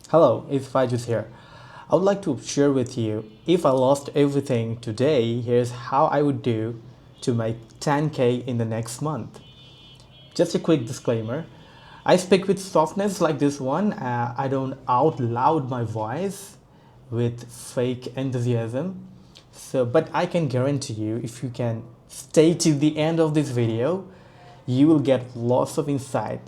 Hello, it's Fajus here. I would like to share with you if I lost everything today, here's how I would do to make 10k in the next month. Just a quick disclaimer. I speak with softness like this one. I don't out loud my voice with fake enthusiasm. But I can guarantee you if you can stay till the end of this video, you will get lots of insight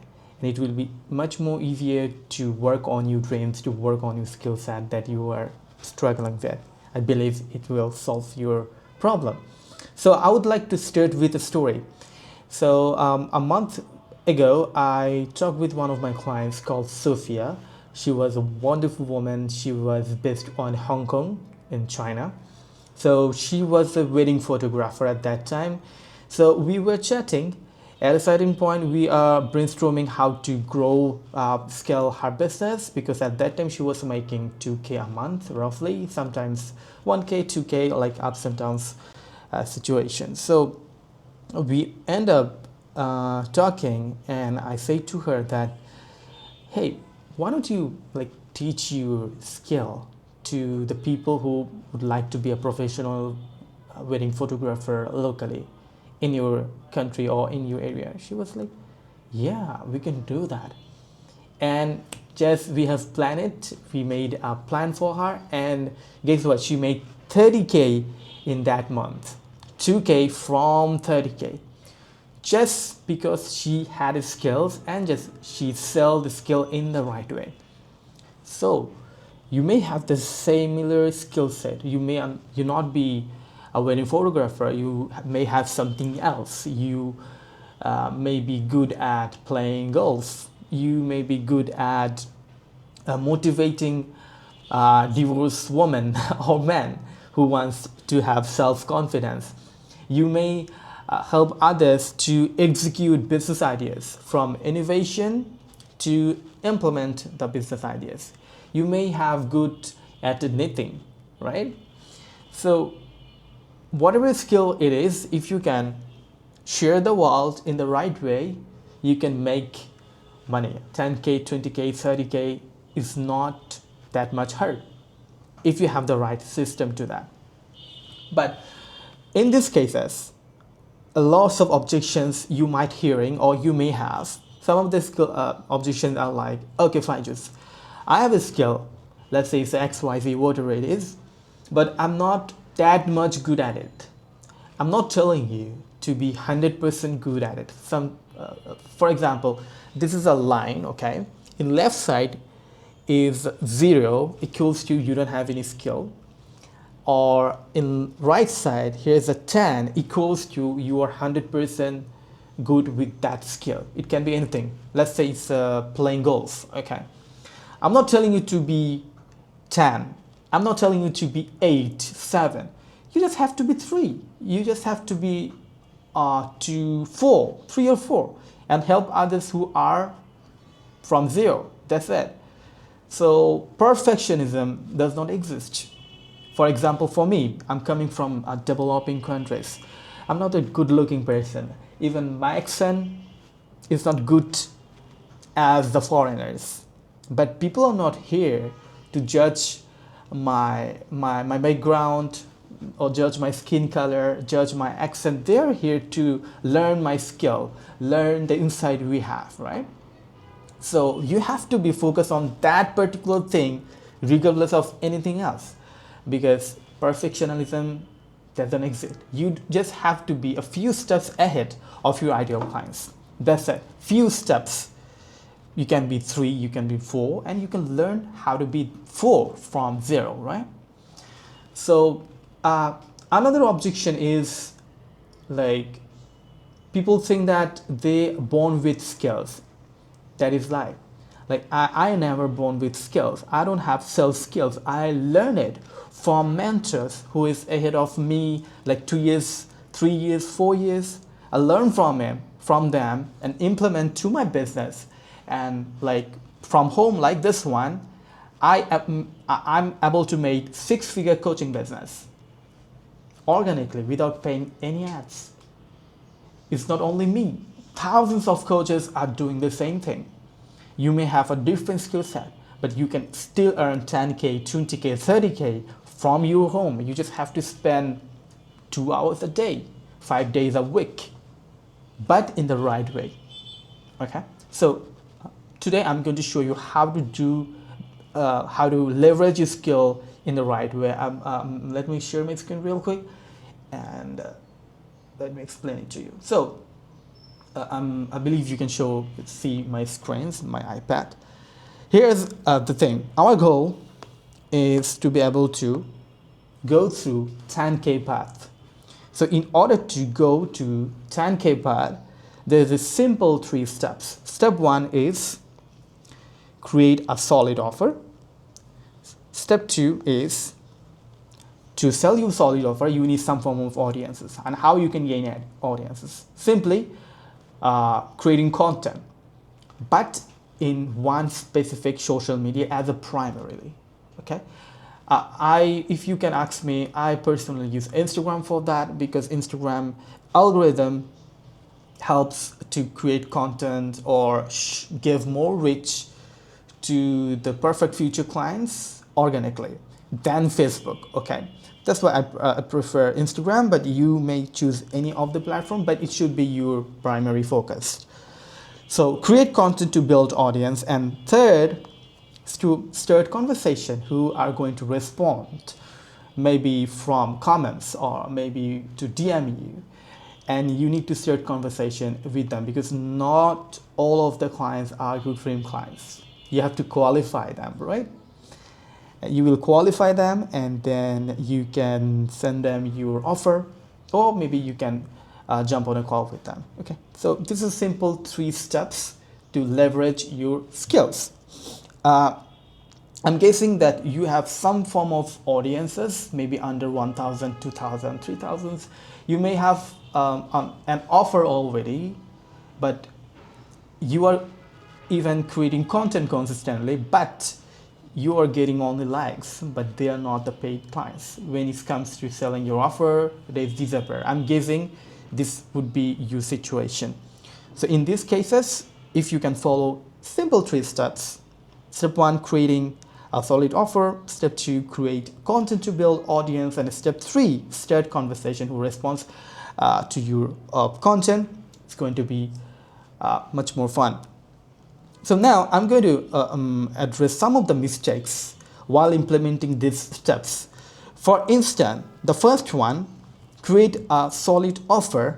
and it will be much more easier to work on your dreams, to work on your skill set that you are struggling with. I believe it will solve your problem. So I would like to start with a story. A month ago, I talked with one of my clients called Sophia. She was a wonderful woman. She was based on Hong Kong in China. So she was a wedding photographer at that time. So we were chatting. At a certain point, we are brainstorming how to grow, scale her business because at that time she was making 2k a month roughly, sometimes 1k, 2k, like ups and downs situation. So we end up talking, and I say to her that, hey, why don't you like teach your skill to the people who would like to be a professional wedding photographer locally in your country or in your area? She was like, yeah, we can do that. And just we have planned it. We made a plan for her, and guess what? She made 30k in that month, 2k from 30k, just because she had the skills and just she sell the skill in the right way. So you may have the similar skill set. You may you not be a wedding photographer. You may have something else. You may be good at playing golf. You may be good at motivating divorced woman or man who wants to have self-confidence. You may help others to execute business ideas, from innovation to implement the business ideas. You may have good at knitting, right? So whatever skill it is, if you can share the world in the right way, you can make money. 10k, 20k, 30k is not that much hard if you have the right system to that. But in these cases, a lot of objections you might hearing or you may have. Some of the objections are like, okay, fine, just I have a skill, let's say it's XYZ, whatever it is, but I'm not that much good at it. I'm not telling you to be 100% good at it. For example, this is a line, okay? In left side is 0 equals to you don't have any skill. Or in right side, here's a 10 equals to you are 100% good with that skill. It can be anything. Let's say it's playing golf, okay? I'm not telling you to be 10. I'm not telling you to be 8, 7. You just have to be 3. You just have to be 3 or 4, and help others who are from 0. That's it. So perfectionism does not exist. For example, for me, I'm coming from developing countries. I'm not a good-looking person. Even my accent is not good as the foreigners. But people are not here to judge my background or judge my skin color, judge my accent. They're here to learn my skill, learn the insight we have, right? So you have to be focused on that particular thing regardless of anything else, because perfectionism doesn't exist. You just have to be a few steps ahead of your ideal clients. That's it. Few steps. You can be 3, you can be 4, and you can learn how to be 4 from 0, right? So another objection is like people think that they born with skills. That is lie. Like I never born with skills. I don't have self skills. I learn it from mentors who is ahead of me, like 2 years, 3 years, 4 years. I learn from them, and implement to my business. And like from home, like this one, I'm able to make 6-figure coaching business organically without paying any ads. It's not only me. Thousands of coaches are doing the same thing. You may have a different skill set, but you can still earn 10K, 20K, 30K from your home. You just have to spend 2 hours a day, 5 days a week, but in the right way. Okay, so today I'm going to show you how to leverage your skill in the right way. Let me share my screen real quick, and let me explain it to you. So I believe you can see my screens, my iPad. Here's the thing. Our goal is to be able to go through 10K path. So in order to go to 10K path, there's a simple 3 steps. Step 1 is create a solid offer. Step 2 is to sell your solid offer, you need some form of audiences. And how you can gain audiences? Simply creating content, but in one specific social media as a primarily. Okay, if you can ask me, I personally use Instagram for that, because Instagram algorithm helps to create content or give more reach to the perfect future clients organically than Facebook. Okay, that's why I prefer Instagram, but you may choose any of the platform, but it should be your primary focus. So create content to build audience, and third is to start conversation who are going to respond, maybe from comments or maybe to DM you, and you need to start conversation with them, because not all of the clients are your dream clients. You have to qualify them, right? You will qualify them, and then you can send them your offer, or maybe you can jump on a call with them. Okay, so this is simple 3 steps to leverage your skills. I'm guessing that you have some form of audiences, maybe under 1,000, 2,000, 3,000. You may have an offer already, but you are even creating content consistently, but you are getting only likes, but they are not the paid clients. When it comes to selling your offer, they disappear. I'm guessing this would be your situation. So in these cases, if you can follow simple 3 steps: step 1, creating a solid offer; step 2, create content to build audience; and step 3, start conversation who responds to your content, it's going to be much more fun. So now I'm going to address some of the mistakes while implementing these steps. For instance, the first one, create a solid offer.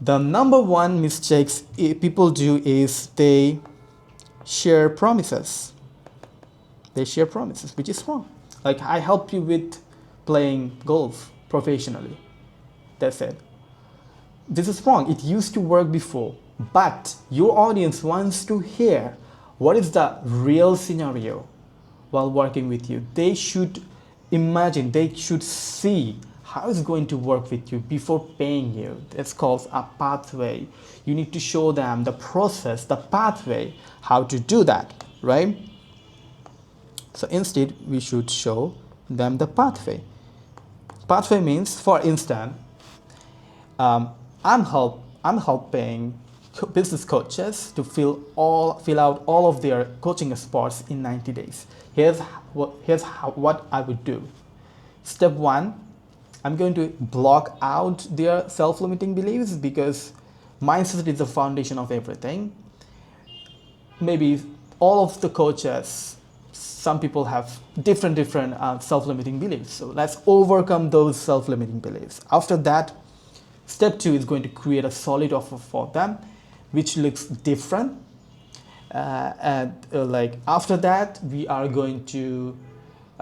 The number 1 mistakes people do is they share promises. They share promises, which is wrong. Like, I help you with playing golf professionally. That's it. This is wrong. It used to work before, but your audience wants to hear what is the real scenario while working with you. They should imagine, they should see how it's going to work with you before paying you. That's called a pathway. You need to show them the process, the pathway, how to do that, right? So instead, we should show them the pathway. Pathway means, for instance, I'm helping business coaches to fill out all of their coaching spots in 90 days. Here's what I would do. Step 1, I'm going to block out their self-limiting beliefs, because mindset is the foundation of everything. Maybe all of the coaches, some people have different self-limiting beliefs. So let's overcome those self-limiting beliefs. After that, step 2 is going to create a solid offer for them, which looks different. Like after that, we are going to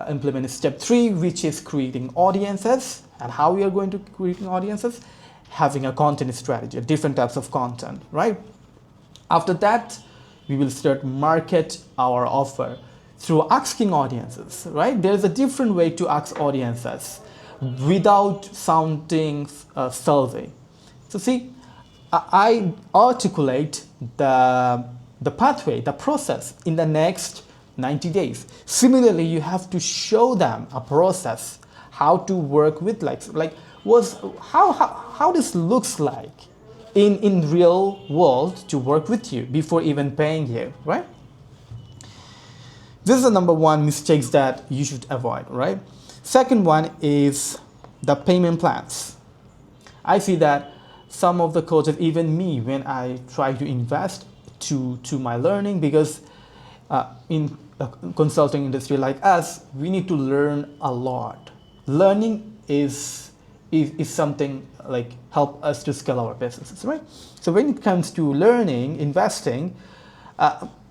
implement step 3, which is creating audiences. And how we are going to create audiences? Having a content strategy, different types of content, right? After that, we will start market our offer through asking audiences, right? There's a different way to ask audiences without sounding salesy. So see, I articulate the pathway, the process in the next 90 days. Similarly, you have to show them a process, how to work with how this looks like in real world to work with you before even paying you, right? This is the number one mistakes that you should avoid, right? Second one is the payment plans. I see that some of the coaches, even me, when I try to invest to my learning, because in the consulting industry like us, we need to learn a lot. Learning is something like help us to scale our businesses, right? So when it comes to learning, investing,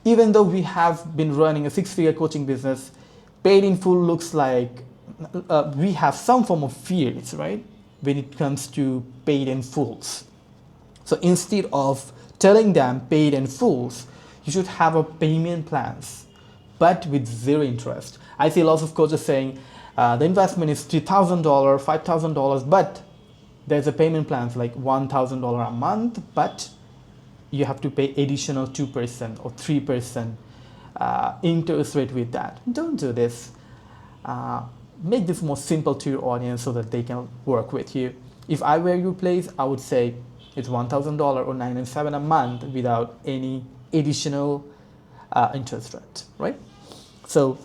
even though we have been running a six-figure coaching business, paid in full looks like we have some form of fears, right? When it comes to paid in fulls. So instead of telling them paid in fulls, you should have a payment plans, but with zero interest. I see lots of coaches saying the investment is $3,000, $5,000, but there's a payment plans like $1,000 a month, but you have to pay additional 2% or 3% interest rate with that. Don't do this. Make this more simple to your audience so that they can work with you. If I were your place, I would say it's $1,000 or $997 a month without any additional interest rate, right? So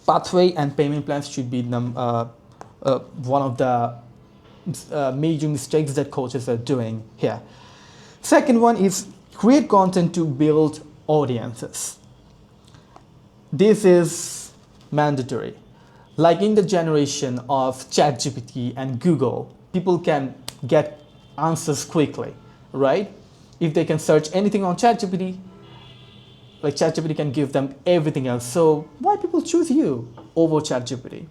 pathway and payment plans should be one of the major mistakes that coaches are doing here. Second one is create content to build audiences. This is mandatory. Like in the generation of ChatGPT and Google, people can get answers quickly, right? If they can search anything on ChatGPT, like ChatGPT can give them everything else. So why people choose you over ChatGPT?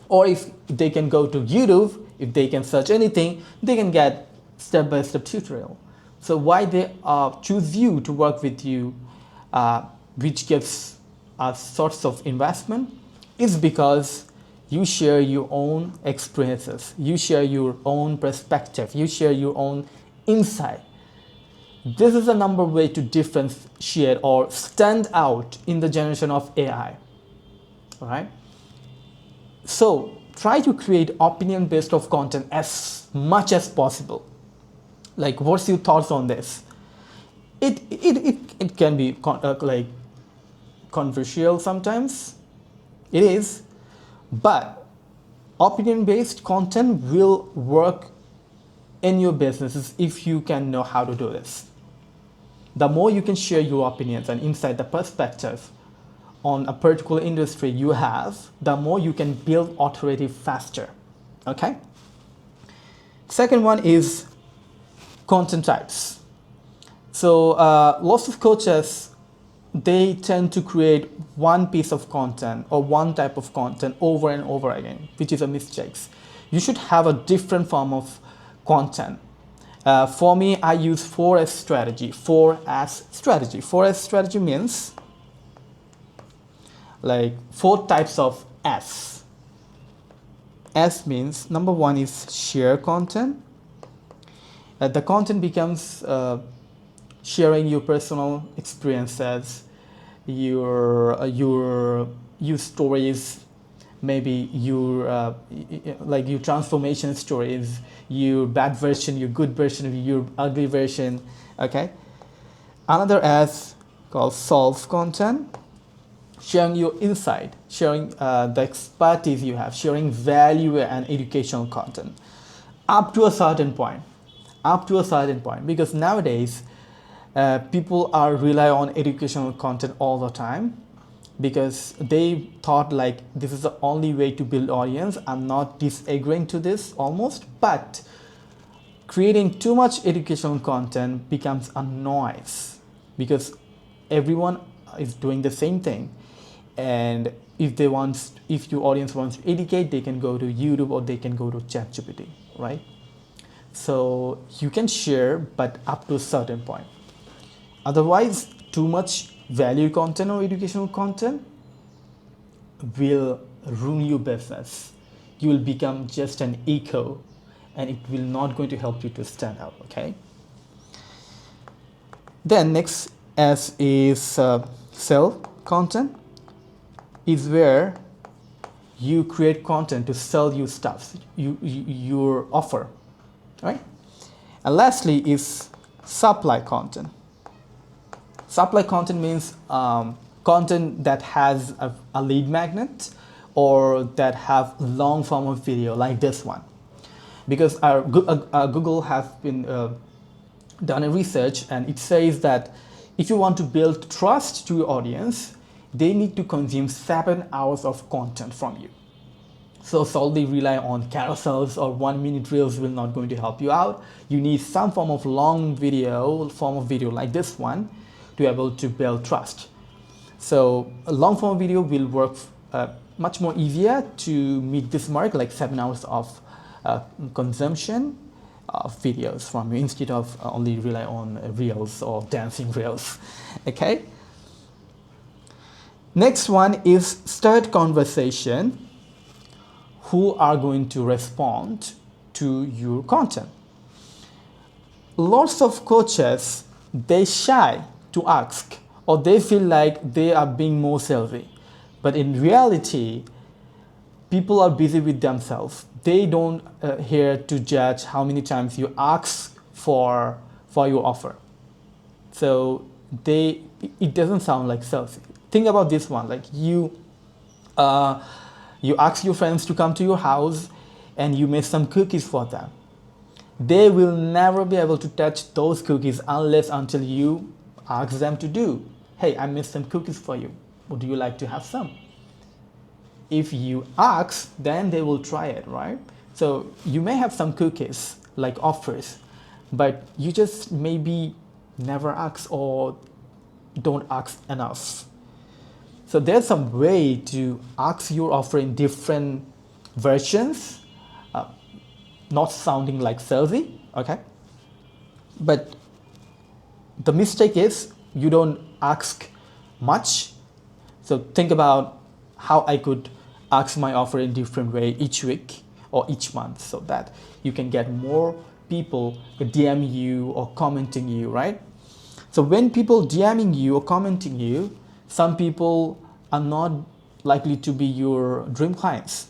Or if they can go to YouTube, if they can search anything, they can get step-by-step tutorial. So why they choose you to work with you, which gives a source of investment, is because you share your own experiences, you share your own perspective, you share your own insight. This is the number way to differentiate or stand out in the generation of AI, all right? So try to create opinion-based of content as much as possible. Like, what's your thoughts on this? It can be like controversial sometimes. It is, but opinion-based content will work in your businesses if you can know how to do this. The more you can share your opinions and insight, the perspective on a particular industry you have, the more you can build authority faster, okay? Second one is content types. So lots of coaches, they tend to create one piece of content or one type of content over and over again, which is a mistake. You should have a different form of content. For me, I use 4S strategy. 4S strategy. 4S strategy means like 4 types of S. S means number 1 is share content. The content becomes sharing your personal experiences, your stories, maybe your like your transformation stories, your bad version, your good version, your ugly version. Okay. Another S called solve content, sharing your insight, sharing the expertise you have, sharing value and educational content up to a certain point. Because nowadays people are rely on educational content all the time because they thought like this is the only way to build audience. I'm not disagreeing to this almost, but creating too much educational content becomes a noise because everyone is doing the same thing. And if your audience wants to educate, they can go to YouTube or they can go to ChatGPT, right? So you can share, but up to a certain point. Otherwise, too much value content or educational content will ruin your business. You will become just an echo and it will not going to help you to stand out, okay? Then next S is sell content, is where you create content to sell you stuff, your offer, right? And lastly is supply content. Supply content means content that has a lead magnet or that have long form of video like this one. Because Google has been done a research, and it says that if you want to build trust to your audience, they need to consume 7 hours of content from you. So solely rely on carousels or 1-minute reels will not going to help you out. You need some form of long video, like this one, to be able to build trust. So a long form video will work much more easier to meet this mark, like 7 hours of consumption of videos from you instead of only rely on reels or dancing reels. Okay. Next one is start conversation. Who are going to respond to your content? Lots of coaches, they shy to ask, or they feel like they are being more salesy. But in reality, people are busy with themselves. They don't here to judge how many times you ask for your offer. So it doesn't sound like salesy. Think about this one, like you ask your friends to come to your house and you make some cookies for them. They will never be able to touch those cookies until you ask them to do. Hey, I made some cookies for you. Would you like to have some? If you ask, then they will try it, right? So you may have some cookies like offers, but you just maybe never ask or don't ask enough. So there's some way to ask your offer in different versions, not sounding like salesy, okay? But the mistake is you don't ask much. So think about how I could ask my offer in different way each week or each month so that you can get more people DM you or commenting you, right? So when people DMing you or commenting you, some people are not likely to be your dream clients.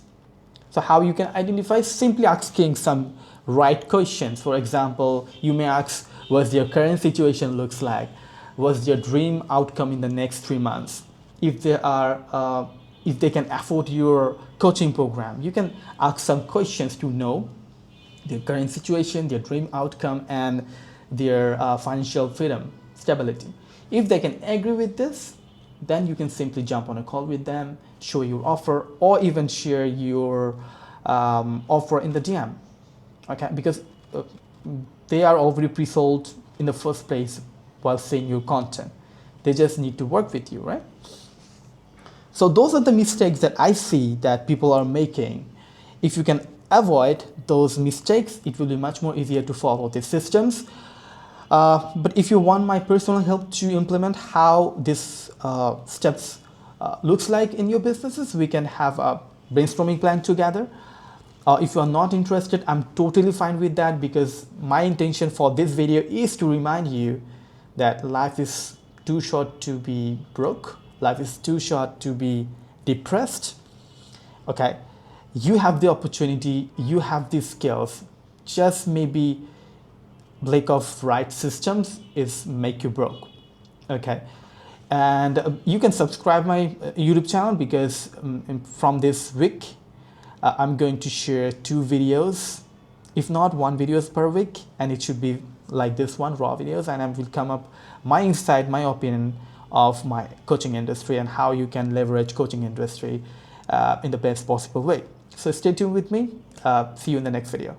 So how you can identify? Simply asking some right questions. For example, you may ask, what's your current situation looks like? What's your dream outcome in the next 3 months? If they can afford your coaching program, you can ask some questions to know their current situation, their dream outcome, and their financial freedom, stability. If they can agree with this, then you can simply jump on a call with them, show your offer, or even share your offer in the DM. Okay, because they are already pre-sold in the first place while seeing your content. They just need to work with you, right? So those are the mistakes that I see that people are making. If you can avoid those mistakes, it will be much more easier to follow these systems. But if you want my personal help to implement how this steps looks like in your businesses, we can have a brainstorming plan together. If you are not interested, I'm totally fine with that, because my intention for this video is to remind you that life is too short to be broke. Life is too short to be depressed. Okay, you have the opportunity, you have the skills, just maybe lack of right systems is make you broke. Okay, and you can subscribe my YouTube channel, because from this week I'm going to share 2 videos, if not 1 videos per week, and it should be like this one, raw videos, and I will come up my insight, my opinion of my coaching industry and how you can leverage coaching industry in the best possible way. So stay tuned with me. See you in the next video.